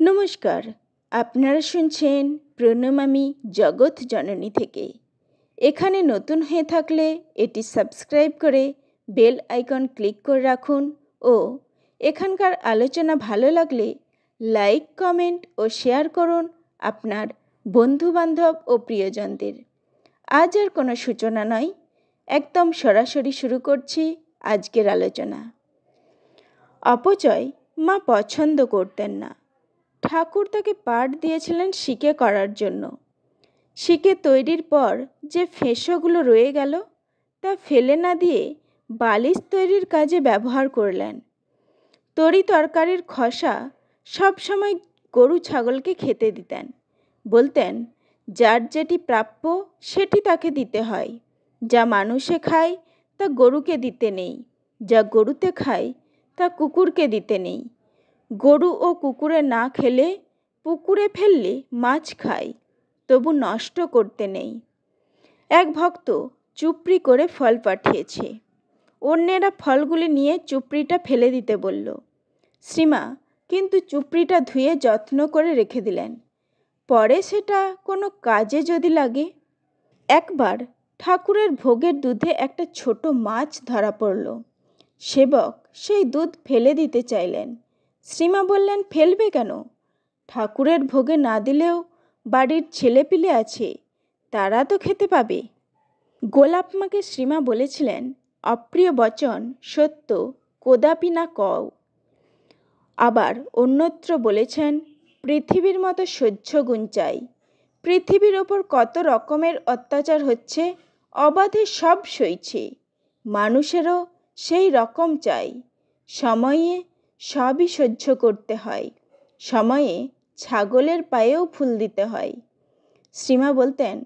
নমস্কার, আপনারা শুনছেন প্রণমামী জগৎ জননী থেকে। এখানে নতুন হয়ে থাকলে এটি সাবস্ক্রাইব করে বেল আইকন ক্লিক করে রাখুন ও এখানকার আলোচনা ভালো লাগলে লাইক, কমেন্ট ও শেয়ার করুন আপনার বন্ধুবান্ধব ও প্রিয়জনদের। আজ আর কোনো সূচনা নয়, একদম সরাসরি শুরু করছি আজকের আলোচনা। অপচয় মা পছন্দ করতেন না। ঠাকুর তাকে পাঠ দিয়েছিলেন শিকে করার জন্য। শিকে তৈরির পর যে ফেঁসোগুলো রয়ে গেল তা ফেলে না দিয়ে বালিশ তৈরির কাজে ব্যবহার করলেন। তরি তরকারির খসা সবসময় গরু ছাগলকে খেতে দিতেন। বলতেন, যার যেটি প্রাপ্য সেটি তাকে দিতে হয়। যা মানুষে খায় তা গরুকে দিতে নেই, যা গরুতে খায় তা কুকুরকে দিতে নেই। গরু ও কুকুরে না খেলে পুকুরে ফেললে মাছ খায়, তবু নষ্ট করতে নেই। এক ভক্ত চুপড়ি করে ফল পাঠিয়েছে। অন্যেরা ফলগুলি নিয়ে চুপড়িটা ফেলে দিতে বলল। শ্রীমা কিন্তু চুপড়িটা ধুয়ে যত্ন করে রেখে দিলেন, পরে সেটা কোনো কাজে যদি লাগে। একবার ঠাকুরের ভোগের দুধে একটা ছোট মাছ ধরা পড়ল। সেবক সেই দুধ ফেলে দিতে চাইলেন। শ্রীমা বললেন, ফেলবে কেন? ঠাকুরের ভোগে না দিলেও বাড়ির ছেলেপিলে আছে, তারা তো খেতে পাবে। গোলাপ মাকে শ্রীমা বলেছিলেন, অপ্রিয় বচন সত্য কদাপি না কও। আবার অন্যত্র বলেছেন, পৃথিবীর মতো সহ্য গুণ চাই। পৃথিবীর ওপর কত রকমের অত্যাচার হচ্ছে, অবাধে সব সইছে। মানুষেরও সেই রকম চাই। সময়ে সবই সহ্য করতে হয়, সময়ে ছাগলের পায়েও ফুল দিতে হয়। শ্রীমা বলতেন,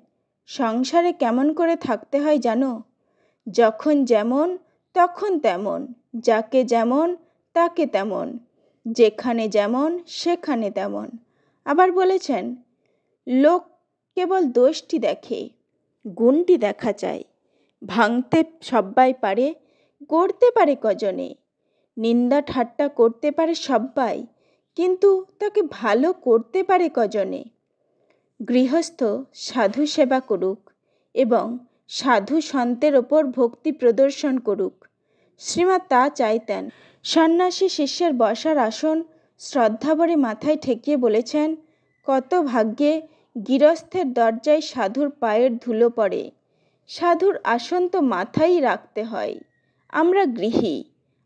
সংসারে কেমন করে থাকতে হয় জানো? যখন যেমন তখন তেমন, যাকে যেমন তাকে তেমন, যেখানে যেমন সেখানে তেমন। আবার বলেছেন, লোক কেবল দোষটি দেখে, গুণটি দেখা চায়। ভাঙতে সব্বাই পারে, গড়তে পারে কজনে। নিন্দা ঠাট্টা করতে পারে সব্বাই, কিন্তু তাকে ভালো করতে পারে কজনে। গৃহস্থ সাধু সেবা করুক এবং সাধু সন্তের ওপর ভক্তি প্রদর্শন করুক। শ্রীমা তা চাইতেন। সন্ন্যাসী শিষ্যের বসার আসন শ্রদ্ধাভরে মাথায় ঠেকিয়ে বলেছেন, কত ভাগ্যে গৃহস্থের দরজায় সাধুর পায়ের ধুলো পড়ে। সাধুর আসন তো মাথায় রাখতে হয়। আমরা গৃহী,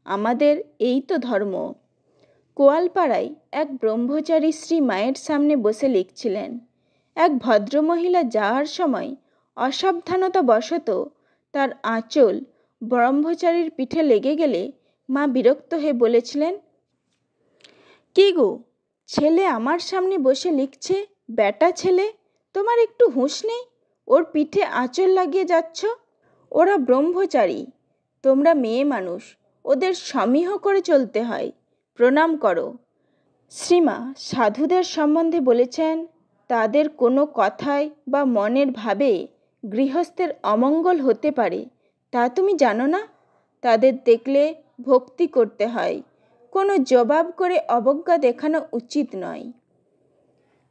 আমাদের এই তো ধর্ম। কোয়ালপাড়ায় এক ব্রহ্মচারী শ্রী মায়ের সামনে বসে লিখছিলেন। এক ভদ্রমহিলা যাওয়ার সময় অসাবধানতা বশত তার আঁচল ব্রহ্মচারীর পিঠে লেগে গেলে মা বিরক্ত হয়ে বলেছিলেন, কি গো, ছেলে আমার সামনে বসে লিখছে, বেটা ছেলে, তোমার একটু হুঁশ নেই? ওর পিঠে আঁচল লাগিয়ে যাচ্ছ। ওরা ব্রহ্মচারী, তোমরা মেয়ে মানুষ, ওদের সমীহ করে চলতে হয়, প্রণাম করো। শ্রীমা সাধুদের সম্বন্ধে বলেছেন, তাদের কোনো কথায় বা মনের ভাবে গৃহস্থের অমঙ্গল হতে পারে, তা তুমি জানো না? তাদের দেখলে ভক্তি করতে হয়, কোনো জবাব করে অবজ্ঞা দেখানো উচিত নয়।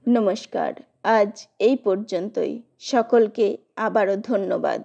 নমস্কার, আজ এই পর্যন্তই। সকলকে আবারও ধন্যবাদ।